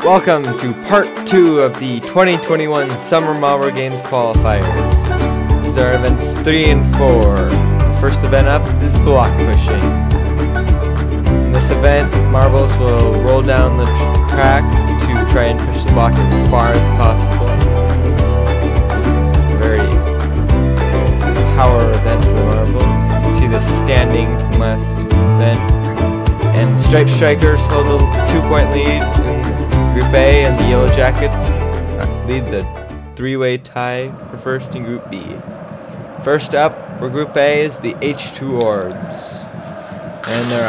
Welcome to part 2 of the 2021 Summer Marble Games Qualifiers. These are events 3 and 4. The first event up is block pushing. In this event, marbles will roll down the track to try and push the block as far as possible. Very power event for the marbles. You can see the standing from last event. And Stripe Strikers hold a 2-point lead in Group A, and the Yellow Jackets lead the 3-way tie for first in Group B. First up for Group A is the H2 Orbs. And they're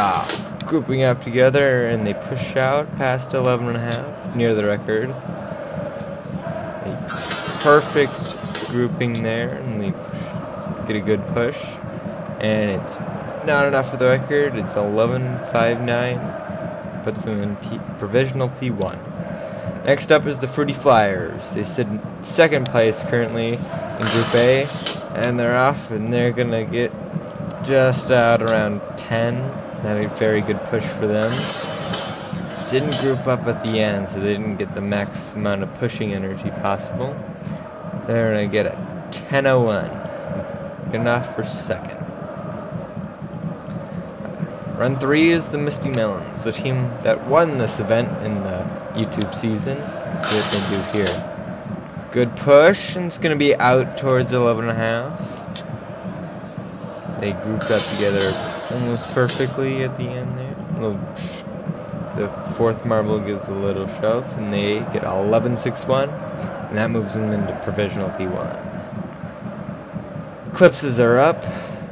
grouping up together, and they push out past 11.5, near the record. A perfect grouping there, and they get a good push. And it's not enough for the record. It's 11.59, puts them in provisional P1. Next up is the Fruity Flyers. They sit in second place currently in Group A, and they're off, and they're gonna get just out around 10. Not a very good push for them. Didn't group up at the end, so they didn't get the max amount of pushing energy possible. They're gonna get a 10.01. Good enough for second. Run 3 is the Misty Melons, the team that won this event in the YouTube season. Let's see what they do here. Good push, and it's going to be out towards 11.5. They grouped up together almost perfectly at the end there. The fourth marble gives a little shove, and they get 11.61, and that moves them into provisional P1. Eclipses are up.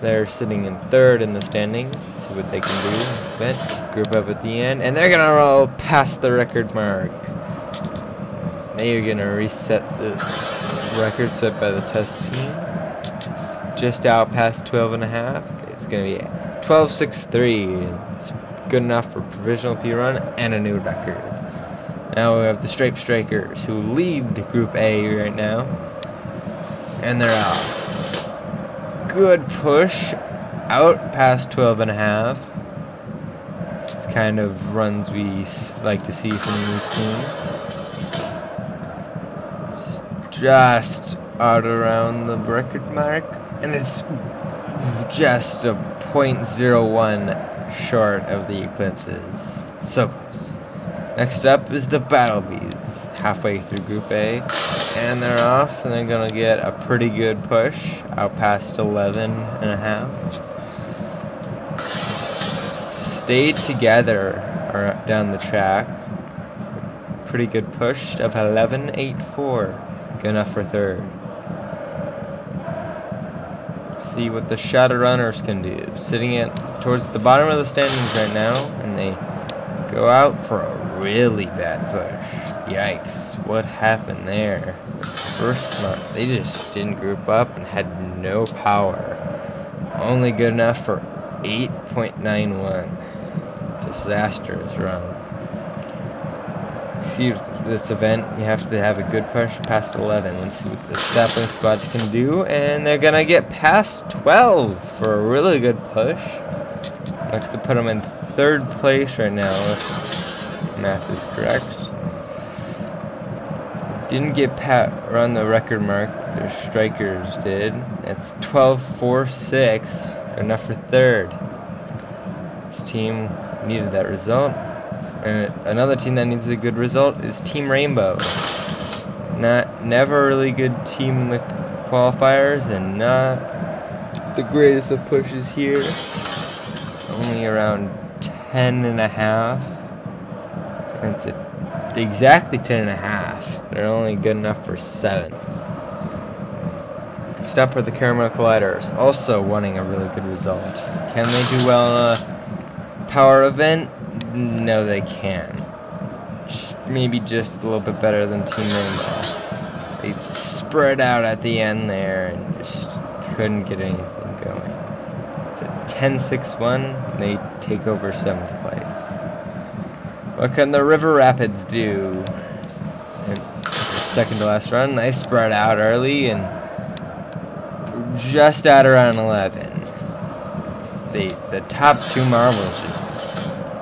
They're sitting in third in the standings. See what they can do. But group up at the end, and they're gonna roll past the record mark. They're gonna reset the record set by the test team. It's just out past 12.5. It's gonna be 12.63. It's good enough for provisional P run and a new record. Now we have the Stripe Strikers, who lead Group A right now, and they're out. Good push out past 12.5. It's the kind of runs we like to see from these teams. Just out around the record mark, and it's just a 0.01 short of the Eclipses. So close. Next up is the Battle Bees, halfway through Group A, and they're off, and they're gonna get a pretty good push out past 11.5. Stayed together down the track. Pretty good push of 11.84. Good enough for third. See what the Shadow Runners can do. Sitting towards the bottom of the standings right now, and they go out for a really bad push. Yikes, what happened there? First month, they just didn't group up and had no power. Only good enough for 8.91. Disastrous run. See this event, you have to have a good push past 11. Let's see what the Sapling Squad can do, and they're gonna get past 12 for a really good push. Next to put them in third place right now, if math is correct. Didn't get around the record mark. Their Strikers did. That's 12.46. Enough for third. This team needed that result. And another team that needs a good result is Team Rainbow. Never a really good team in the qualifiers, and not the greatest of pushes here. Only around 10.5. And it's exactly 10.5. They're only good enough for 7th. Next up are the Caramel Colliders, also wanting a really good result. Can they do well in a power event? No, they can. Maybe just a little bit better than Team Rainbow. They spread out at the end there and just couldn't get anything going. It's a 10.61, and they take over 7th place. What can the River Rapids do? And second to last run, they spread out early and just at around 11. The top two marbles just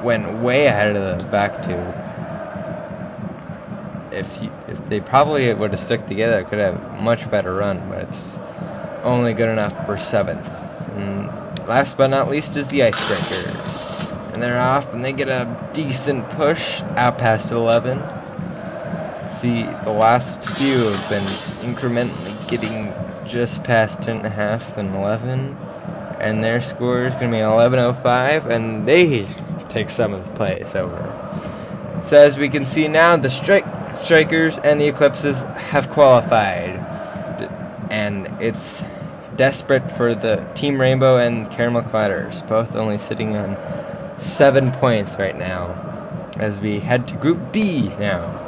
went way ahead of the back two. if they probably would have stuck together, could have a much better run, but it's only good enough for 7th. And last but not least is the Icebreakers. And they're off, and they get a decent push out past 11. See, the last few have been incrementally getting just past 10.5 and 11. And their score is going to be 11:05, and they take 7th place over. So as we can see now, the Strikers and the Eclipses have qualified. And it's desperate for the Team Rainbow and Caramel Clatters, both only sitting on 7 points right now, as we head to Group B now.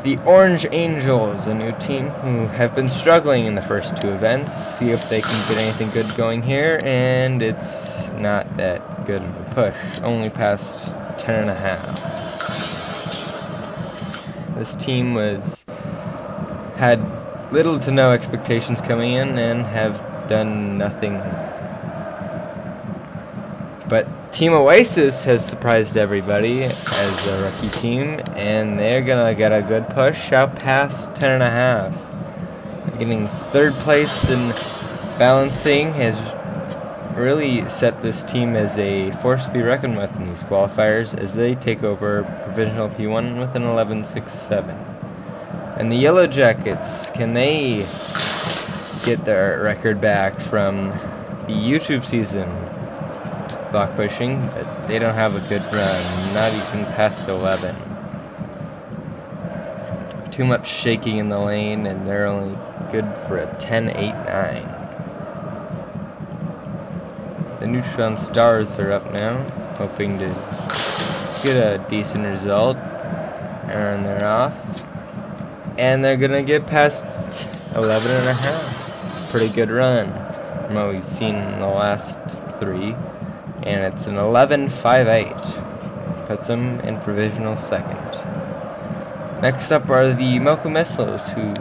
The Orange Angels, a new team who have been struggling in the first 2 events, see if they can get anything good going here, and it's not that good of a push, only past 10.5. This team had little to no expectations coming in and have done nothing. But Team Oasis has surprised everybody as a rookie team, and they're gonna get a good push out past 10.5. Getting 3rd place in balancing has really set this team as a force to be reckoned with in these qualifiers, as they take over Provisional P1 with an 11.67. And the Yellow Jackets, can they get their record back from the YouTube season? Block pushing, but they don't have a good run, not even past 11. Too much shaking in the lane, and they're only good for a 10.89. The Neutron Stars are up now, hoping to get a decent result, and they're off. And they're gonna get past 11.5. Pretty good run from what we've seen in the last 3. And it's an 11.58. Puts them in provisional 2nd. Next up are the Mocha Missiles, who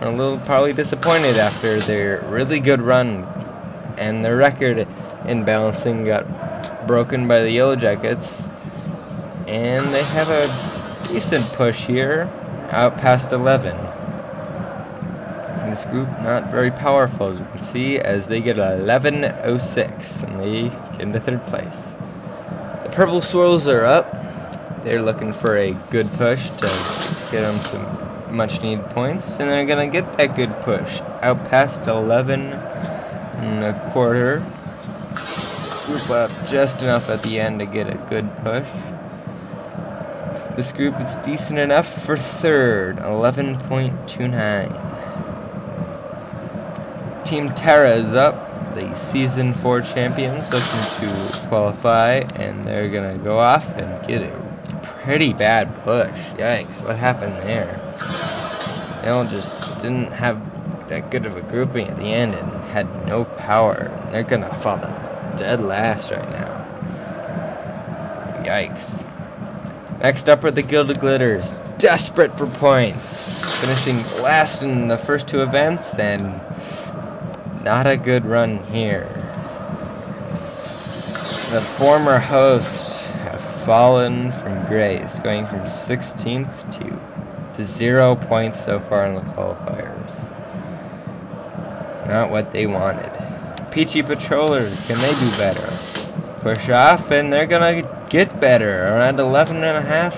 are a little probably disappointed after their really good run. And their record in balancing got broken by the Yellow Jackets. And they have a decent push here, out past 11. This group not very powerful, as you can see, as they get 11.06 and they get into 3rd place. The Purple Swirls are up. They're looking for a good push to get them some much needed points, and they're gonna get that good push out past 11.25. Group up just enough at the end to get a good push. This group is decent enough for 3rd, 11.29. Team Terra is up, the Season 4 champions, looking to qualify, and they're gonna go off and get a pretty bad push. Yikes, what happened there? They all just didn't have that good of a grouping at the end and had no power. They're gonna fall dead last right now. Yikes. Next up are the Gilded Glitters, desperate for points, finishing last in the first 2 events, and not a good run here. The former hosts have fallen from grace, going from 16th to 0 points so far in the qualifiers. Not what they wanted. Peachy Patrollers, can they do better? Push off, and they're gonna get better, around 11.5.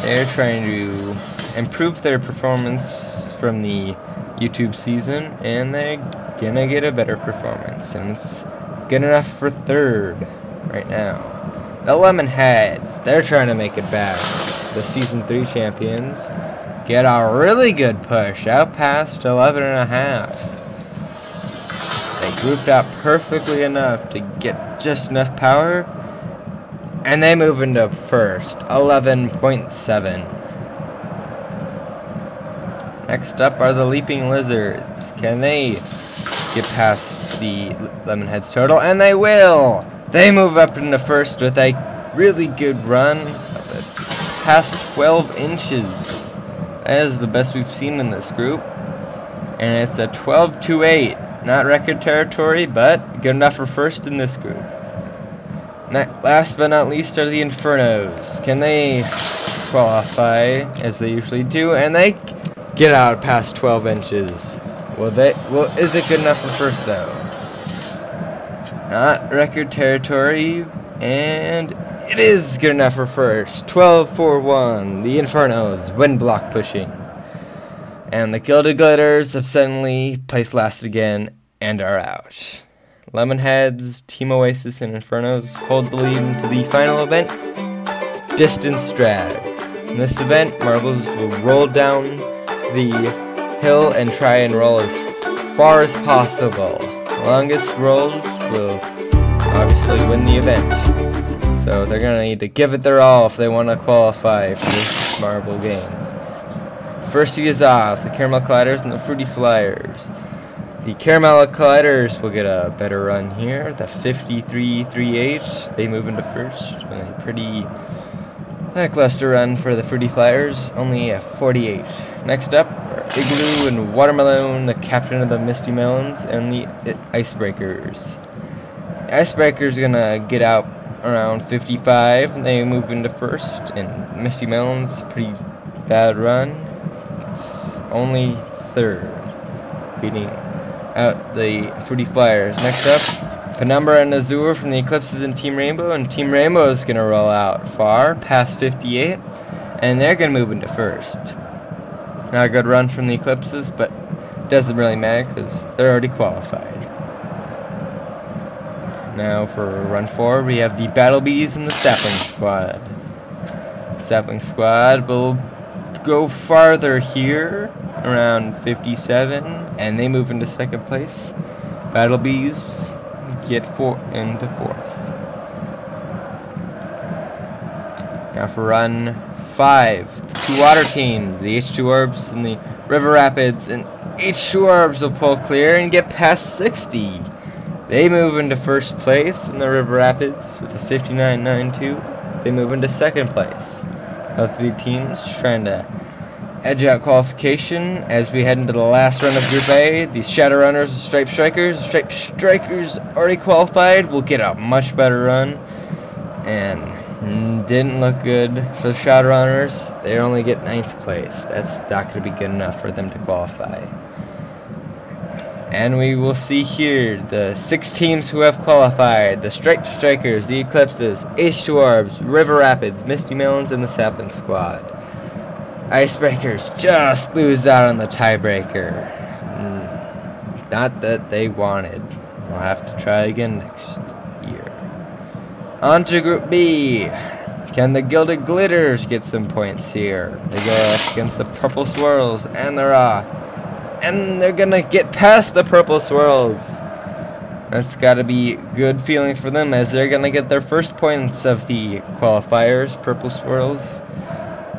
They're trying to improve their performance from the YouTube season, and they're gonna get a better performance, and it's good enough for 3rd right now. The Lemonheads, they're trying to make it back. The Season 3 champions get a really good push out past 11.5. They grouped out perfectly enough to get just enough power, and they move into 1st, 11.7. Next up are the Leaping Lizards. Can they get past the Lemonheads total? And they will! They move up into 1st with a really good run of past 12 inches. That is the best we've seen in this group. And it's a 12.28. Not record territory, but good enough for 1st in this group. Last but not least are the Infernos. Can they qualify as they usually do, and they get out past 12 inches. Is it good enough for first though? Not record territory, and it is good enough for first. 12-4-1. The Infernos win block pushing. And the Gilded Glitters have suddenly placed last again and are out. Lemonheads, Team Oasis, and Infernos hold the lead into the final event, Distance Drag. In this event, marbles will roll down the hill and try and roll as far as possible. The longest rolls will obviously win the event. So they're going to need to give it their all if they want to qualify for this marble games. First is off, the Caramel Colliders and the Fruity Flyers. The Caramel Colliders will get a better run here. The 53-3H, they move into first. A pretty lackluster run for the Fruity Flyers, only a 48. Next up are Igloo and Watermelon, the captain of the Misty Melons, and the Icebreakers. The Icebreakers are gonna get out around 55. They move into first, and Misty Melons, pretty bad run. It's only third, beating out the Fruity Flyers. Next up, Penumbra and Azure from the Eclipses and Team Rainbow, and Team Rainbow is going to roll out far past 58, and they're going to move into first. Not a good run from the Eclipses, but it doesn't really matter because they're already qualified. Now for run 4, we have the Battle Bees and the Sapling Squad. Sapling Squad will go farther here, around 57, and they move into second place. Battle Bees get into fourth. Now for run 5, 2 water teams, the H2 Orbs and the River Rapids, and H2 Orbs will pull clear and get past 60. They move into first place in the River Rapids with a 59.92. They move into second place. Both the teams trying to edge out qualification as we head into the last run of Group A. The Shadowrunners and Stripe Strikers. Stripe Strikers already qualified, will get a much better run, and didn't look good for the Shadowrunners. They only get 9th place. That's not going to be good enough for them to qualify. And we will see here the 6 teams who have qualified: the Stripe Strikers, the Eclipses, H2 Orbs, River Rapids, Misty Melons, and the Sapling Squad. Icebreakers just lose out on the tiebreaker. Not that they wanted. We'll have to try again next year. On to Group B. Can the Gilded Glitters get some points here? They go up against the Purple Swirls, and they're off. And they're gonna get past the Purple Swirls. That's gotta be good feeling for them, as they're gonna get their first points of the qualifiers. Purple Swirls,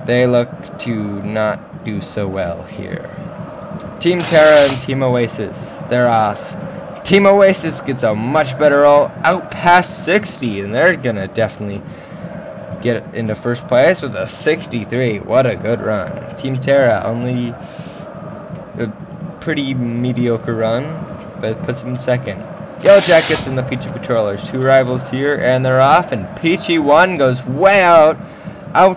they look to not do so well here. Team Terra and Team Oasis, they're off. Team Oasis gets a much better roll out past 60, and they're gonna definitely get into first place with a 63. What a good run. Team Terra, only a pretty mediocre run, but puts them in second. Yellow Jackets and the Peachy Patrollers, 2 rivals here, and they're off, and Peachy 1 goes way out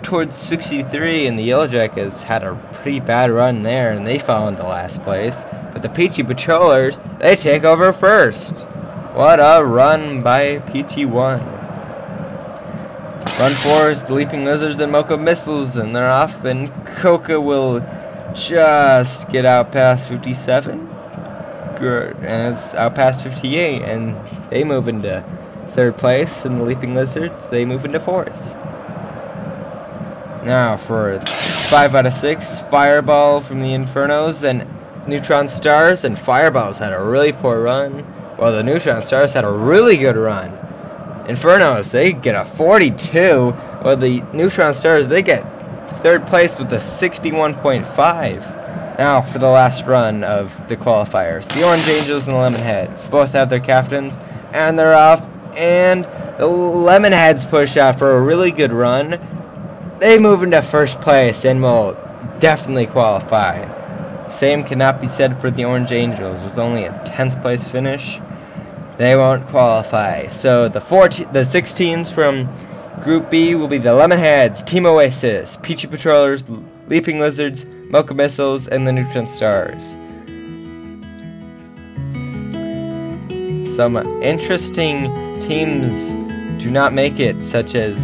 towards 63, and the Yellow Jackets had a pretty bad run there, and they fall into last place. But the Peachy Patrollers, they take over first. What a run by Peachy 1. Run 4 is the Leaping Lizards and Mocha Missiles, and they're off, and Coca will just get out past 57. Good, and it's out past 58, and they move into third place, and the Leaping Lizards, they move into fourth. Now for 5 out of 6, Fireball from the Infernos and Neutron Stars, and Fireball's had a really poor run, while the Neutron Stars had a really good run. Infernos, they get a 42, while the Neutron Stars, they get third place with a 61.5. Now for the last run of the qualifiers. The Orange Angels and the Lemonheads both have their captains, and they're off, and the Lemonheads push out for a really good run. They move into first place and will definitely qualify. Same cannot be said for the Orange Angels, with only a 10th place finish. They won't qualify. So the 6 teams from Group B will be the Lemonheads, Team Oasis, Peachy Patrollers, Leaping Lizards, Mocha Missiles, and the Neutron Stars. Some interesting teams do not make it, such as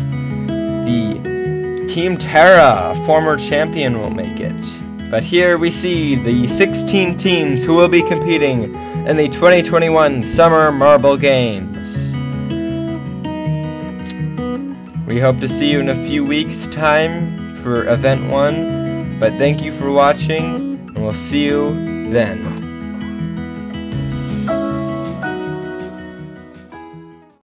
the Team Terra, a former champion, will make it. But here we see the 16 teams who will be competing in the 2021 Summer Marble Games. We hope to see you in a few weeks' time for Event 1, but thank you for watching, and we'll see you then.